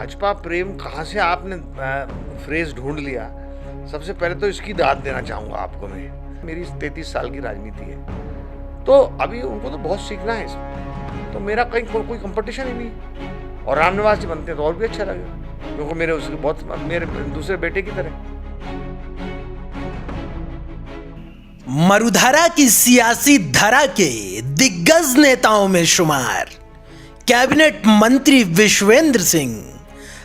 भाजपा प्रेम कहाँ से आपने फ्रेज ढूंढ लिया। सबसे पहले तो इसकी दाद देना चाहूँगा आपको मैं। मेरी 33 साल की राजनीति है, तो अभी उनको तो बहुत सीखना है इसमें। तो मेरा कहीं कोई कंपटीशन ही नहीं। और रामनिवास जी बनते हैं तो और भी अच्छा लगेगा, क्योंकि मेरे उसके बहुत मेरे दूसरे बेटे की तरह। मरुधरा की सियासी धरा के दिग्गज नेताओं में शुमार कैबिनेट मंत्री विश्वेंद्र सिंह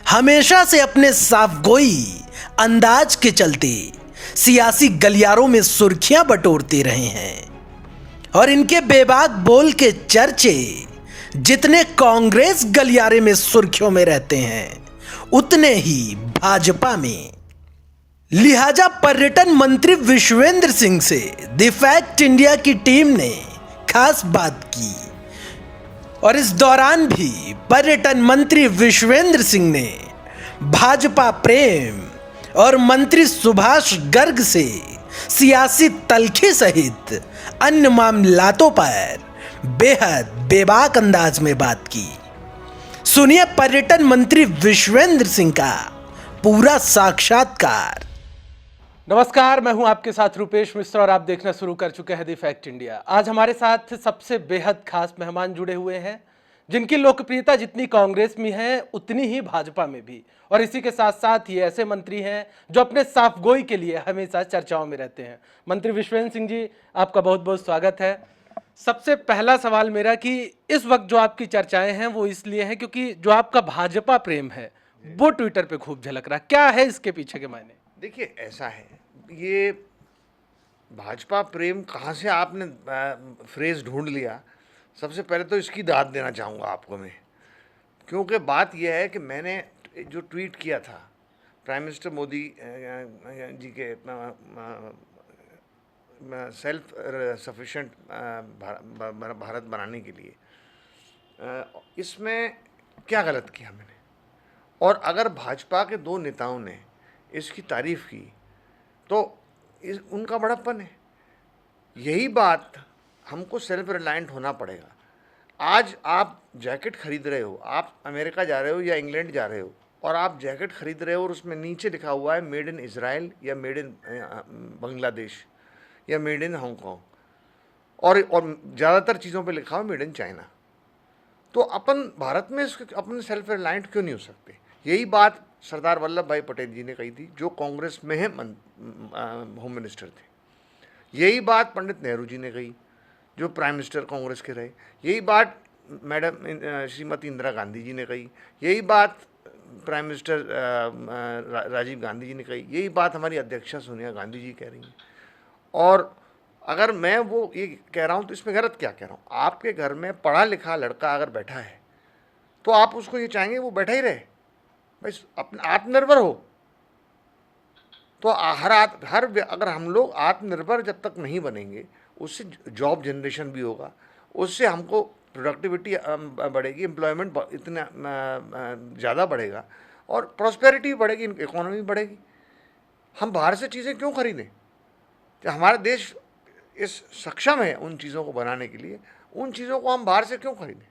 हमेशा से अपने साफगोई अंदाज के चलते सियासी गलियारों में सुर्खियां बटोरते रहे हैं और इनके बेबाक बोल के चर्चे जितने कांग्रेस गलियारे में सुर्खियों में रहते हैं उतने ही भाजपा में। लिहाजा पर्यटन मंत्री विश्वेंद्र सिंह से द फैक्ट इंडिया की टीम ने खास बात की और इस दौरान भी पर्यटन मंत्री विश्वेंद्र सिंह ने भाजपा प्रेम और मंत्री सुभाष गर्ग से सियासी तलखी सहित अन्य मामलातों पर बेहद बेबाक अंदाज में बात की। सुनिए पर्यटन मंत्री विश्वेंद्र सिंह का पूरा साक्षात्कार। नमस्कार, मैं हूं आपके साथ रुपेश मिश्रा और आप देखना शुरू कर चुके हैं द फैक्ट इंडिया। आज हमारे साथ सबसे बेहद खास मेहमान जुड़े हुए हैं जिनकी लोकप्रियता जितनी कांग्रेस में है उतनी ही भाजपा में भी, और इसी के साथ साथ ये ऐसे मंत्री हैं जो अपने साफगोई के लिए हमेशा चर्चाओं में रहते हैं। मंत्री विश्वेंद्र सिंह जी, आपका बहुत बहुत स्वागत है। सबसे पहला सवाल मेरा कि इस वक्त जो आपकी चर्चाएं हैं वो इसलिए हैं क्योंकि जो आपका भाजपा प्रेम है वो ट्विटर पे खूब झलक रहा है। क्या है इसके पीछे के मायने? देखिए, ऐसा है, ये भाजपा प्रेम कहाँ से आपने फ्रेज ढूंढ लिया। सबसे पहले तो इसकी दाद देना चाहूँगा आपको मैं, क्योंकि बात यह है कि मैंने जो ट्वीट किया था प्राइम मिनिस्टर मोदी जी के सेल्फ सफिशिएंट भारत बनाने के लिए, इसमें क्या गलत किया मैंने। और अगर भाजपा के दो नेताओं ने इसकी तारीफ़ की तो उनका बड़प्पन है। यही बात हमको सेल्फ रिलायंट होना पड़ेगा। आज आप जैकेट खरीद रहे हो, आप अमेरिका जा रहे हो या इंग्लैंड जा रहे हो और आप जैकेट खरीद रहे हो और उसमें नीचे लिखा हुआ है मेड इन इज़राइल या मेड इन बांग्लादेश या मेड इन हांगकांग, और ज़्यादातर चीज़ों पे लिखा हुआ मेड इन चाइना। तो अपन भारत में अपने सेल्फ रिलायंट क्यों नहीं हो सकते। यही बात सरदार वल्लभ भाई पटेल जी ने कही थी, जो कांग्रेस में है होम मिनिस्टर थे। यही बात पंडित नेहरू जी ने कही, जो प्राइम मिनिस्टर कांग्रेस के रहे। यही बात मैडम श्रीमती इंदिरा गांधी जी ने कही। यही बात प्राइम मिनिस्टर राजीव गांधी जी ने कही। यही बात हमारी अध्यक्षा सोनिया गांधी जी कह रही हैं। और अगर मैं वो ये कह रहा हूँ तो इसमें गलत क्या कह रहा हूँ। आपके घर में पढ़ा लिखा लड़का अगर बैठा है तो आप उसको ये चाहेंगे वो बैठा ही रहे, भाई अपने आत्मनिर्भर हो। तो अगर हम लोग आत्मनिर्भर जब तक नहीं बनेंगे, उससे जॉब जनरेशन भी होगा, उससे हमको प्रोडक्टिविटी बढ़ेगी, एम्प्लॉयमेंट इतना ज़्यादा बढ़ेगा और प्रॉस्पेरिटी बढ़ेगी, इकोनॉमी बढ़ेगी। हम बाहर से चीज़ें क्यों खरीदें कि हमारा देश इस सक्षम है उन चीज़ों को बनाने के लिए, उन चीज़ों को हम बाहर से क्यों खरीदें।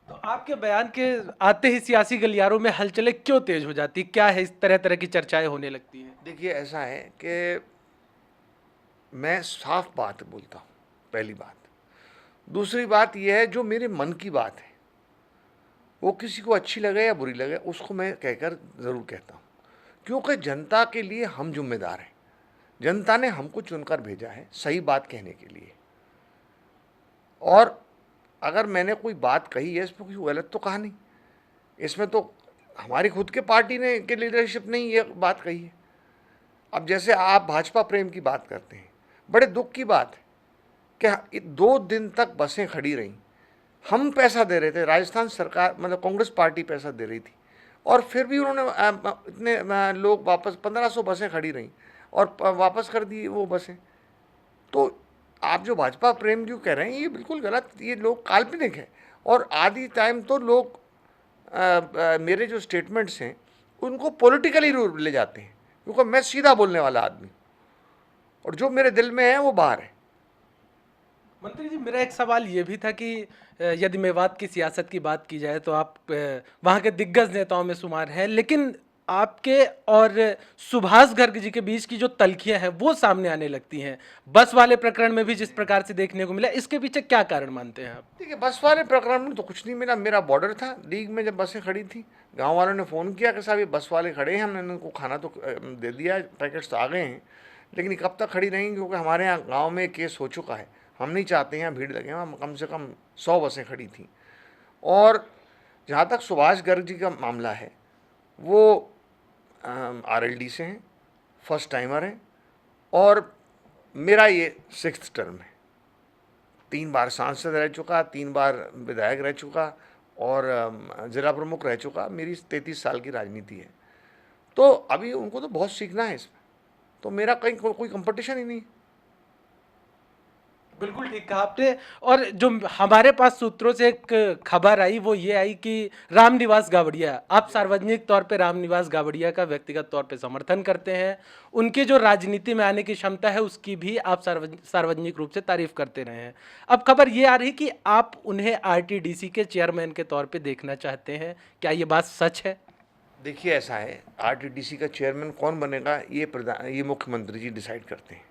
तो आपके बयान के आते ही सियासी गलियारों में हलचलें क्यों तेज हो जाती? क्या है इस तरह तरह की चर्चाएं होने लगती हैं? देखिए, ऐसा है कि मैं साफ बात बोलता हूँ, पहली बात। दूसरी बात यह है, जो मेरे मन की बात है वो किसी को अच्छी लगे या बुरी लगे, उसको मैं कहकर ज़रूर कहता हूँ, क्योंकि जनता के लिए हम जिम्मेदार हैं। जनता ने हमको चुनकर भेजा है सही बात कहने के लिए, और अगर मैंने कोई बात कही है इसमें कुछ गलत तो कहा नहीं। इसमें तो हमारी खुद के पार्टी ने के लीडरशिप ने ये बात कही है। अब जैसे आप भाजपा प्रेम की बात करते हैं, बड़े दुख की बात है कि 2 दिन तक बसें खड़ी रहीं। हम पैसा दे रहे थे, राजस्थान सरकार मतलब कांग्रेस पार्टी पैसा दे रही थी, और फिर भी उन्होंने इतने लोग वापस 1500 बसें खड़ी रहीं और वापस कर दी वो बसें। तो आप जो भाजपा प्रेम जो कह रहे हैं ये बिल्कुल गलत, ये लोग काल्पनिक है। और आधी टाइम तो लोग मेरे जो स्टेटमेंट्स हैं उनको पॉलिटिकली ले जाते हैं, क्योंकि मैं सीधा बोलने वाला आदमी हूँ और जो मेरे दिल में है वो बाहर है। मंत्री जी, मेरा एक सवाल ये भी था कि यदि मेवात की सियासत की बात की जाए तो आप वहाँ के दिग्गज नेताओं में शुमार हैं, लेकिन आपके और सुभाष गर्ग जी के बीच की जो तल्खियां हैं वो सामने आने लगती हैं। बस वाले प्रकरण में भी जिस प्रकार से देखने को मिला, इसके पीछे क्या कारण मानते हैं आप? देखिए, बस वाले प्रकरण में तो कुछ नहीं मिला। मेरा बॉर्डर था लीग में, जब बसें खड़ी थी, गांव वालों ने फ़ोन किया कि साहब ये बस वाले खड़े हैं, हमने उनको खाना तो दे दिया, पैकेट्स तो आ गए हैं, लेकिन ये कब तक खड़ी रहेंगी, क्योंकि हमारे यहाँ गाँव में एक केस हो चुका है। हम नहीं चाहते यहाँ भीड़ लगे, वहाँ कम से कम 100 बसें खड़ी थी। और जहाँ तक सुभाष गर्ग जी का मामला है, वो RLD से हैं, फर्स्ट टाइमर हैं, और मेरा ये 6th टर्म है। 3 बार सांसद रह चुका, 3 बार विधायक रह चुका, और ज़िला प्रमुख रह चुका। मेरी 33 साल की राजनीति है, तो अभी उनको तो बहुत सीखना है इसमें, तो मेरा कहीं कोई कंपटीशन ही नहीं। बिल्कुल ठीक कहा आपने। और जो हमारे पास सूत्रों से एक खबर आई वो ये आई कि रामनिवास गावड़िया, आप सार्वजनिक तौर पे रामनिवास गावड़िया का व्यक्तिगत तौर पे समर्थन करते हैं, उनकी जो राजनीति में आने की क्षमता है उसकी भी आप सार्वजनिक रूप से तारीफ करते रहे हैं। अब खबर ये आ रही कि आप उन्हें RTDC के चेयरमैन के तौर पर देखना चाहते हैं, क्या ये बात सच है? देखिए, ऐसा है, RTDC का चेयरमैन कौन बनेगा ये मुख्यमंत्री जी डिसाइड करते हैं,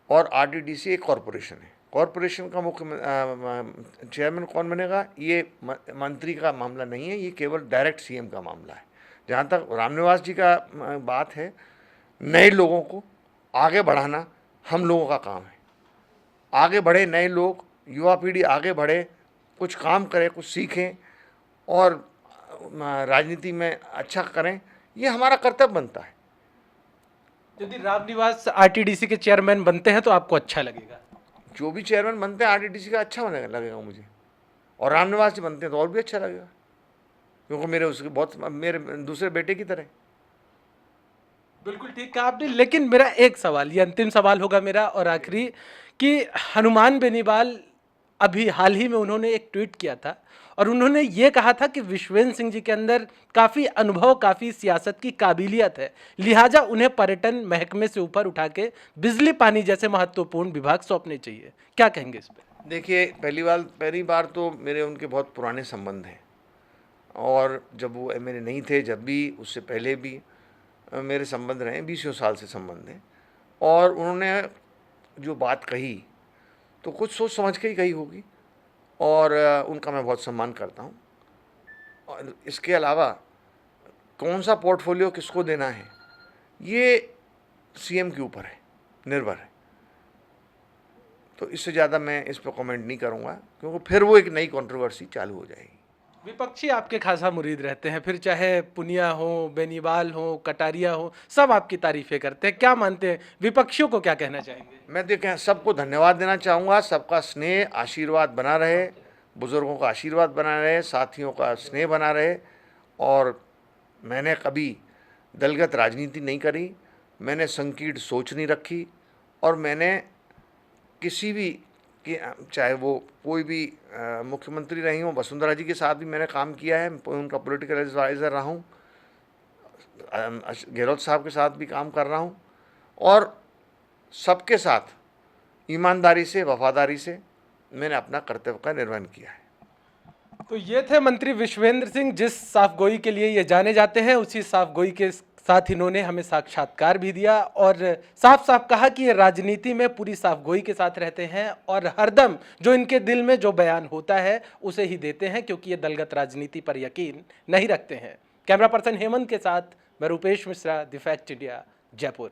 और RTDC एक कॉरपोरेशन है। कॉरपोरेशन का मुख्य चेयरमैन कौन बनेगा, ये मंत्री का मामला नहीं है, ये केवल डायरेक्ट CM का मामला है। जहाँ तक रामनिवास जी का बात है, नए लोगों को आगे बढ़ाना हम लोगों का काम है। आगे बढ़े नए लोग, युवा पीढ़ी आगे बढ़े, कुछ काम करे, कुछ सीखें और राजनीति में अच्छा करें, ये हमारा कर्तव्य बनता है। यदि रामनिवास RTDC के चेयरमैन बनते हैं तो आपको अच्छा लगेगा? जो भी चेयरमैन बनते हैं RTDC का अच्छा लगेगा मुझे, और रामनिवास जी बनते हैं तो और भी अच्छा लगेगा, क्योंकि मेरे दूसरे बेटे की तरह। बिल्कुल ठीक कहा आपने। लेकिन मेरा एक सवाल, ये अंतिम सवाल होगा मेरा और आखिरी, कि हनुमान बेनीवाल अभी हाल ही में उन्होंने एक ट्वीट किया था और उन्होंने ये कहा था कि विश्वेंद्र सिंह जी के अंदर काफ़ी अनुभव, काफ़ी सियासत की काबिलियत है, लिहाजा उन्हें पर्यटन महकमे से ऊपर उठा के बिजली पानी जैसे महत्वपूर्ण विभाग सौंपने चाहिए। क्या कहेंगे इस पर? देखिए, पहली बार तो मेरे उनके बहुत पुराने संबंध हैं, और जब वो MLA नहीं थे, जब भी, उससे पहले भी मेरे संबंध रहे, 20 साल से संबंध हैं। और उन्होंने जो बात कही तो कुछ सोच समझ के ही कही होगी, और उनका मैं बहुत सम्मान करता हूँ। और इसके अलावा कौन सा पोर्टफोलियो किसको देना है, ये CM के ऊपर है, निर्भर है। तो इससे ज़्यादा मैं इस पर कमेंट नहीं करूँगा, क्योंकि फिर वो एक नई कंट्रोवर्सी चालू हो जाएगी। विपक्षी आपके खासा मुरीद रहते हैं, फिर चाहे पुनिया हो, बेनीवाल हो, कटारिया हो, सब आपकी तारीफें करते हैं। क्या मानते हैं, विपक्षियों को क्या कहना चाहेंगे? मैं तो सबको धन्यवाद देना चाहूँगा। सबका स्नेह आशीर्वाद बना रहे, बुज़ुर्गों का आशीर्वाद बना रहे, साथियों का स्नेह बना रहे। और मैंने कभी दलगत राजनीति नहीं करी, मैंने संकीर्ण सोच नहीं रखी, और मैंने किसी भी कि चाहे वो कोई भी मुख्यमंत्री रही हूँ, वसुंधरा जी के साथ भी मैंने काम किया है, उनका पॉलिटिकल एडवाइज़र रहा हूँ, गहलोत साहब के साथ भी काम कर रहा हूँ, और सबके साथ ईमानदारी से, वफादारी से मैंने अपना कर्तव्य का निर्वहन किया है। तो ये थे मंत्री विश्वेंद्र सिंह, जिस साफगोई के लिए ये जाने जाते हैं, उसी साफगोई के साथ इन्होंने हमें साक्षात्कार भी दिया और साफ साफ कहा कि ये राजनीति में पूरी साफगोई के साथ रहते हैं और हरदम जो इनके दिल में जो बयान होता है उसे ही देते हैं, क्योंकि ये दलगत राजनीति पर यकीन नहीं रखते हैं। कैमरा पर्सन हेमंत के साथ मैं Rupesh Mishra, the fact India, Jaipur.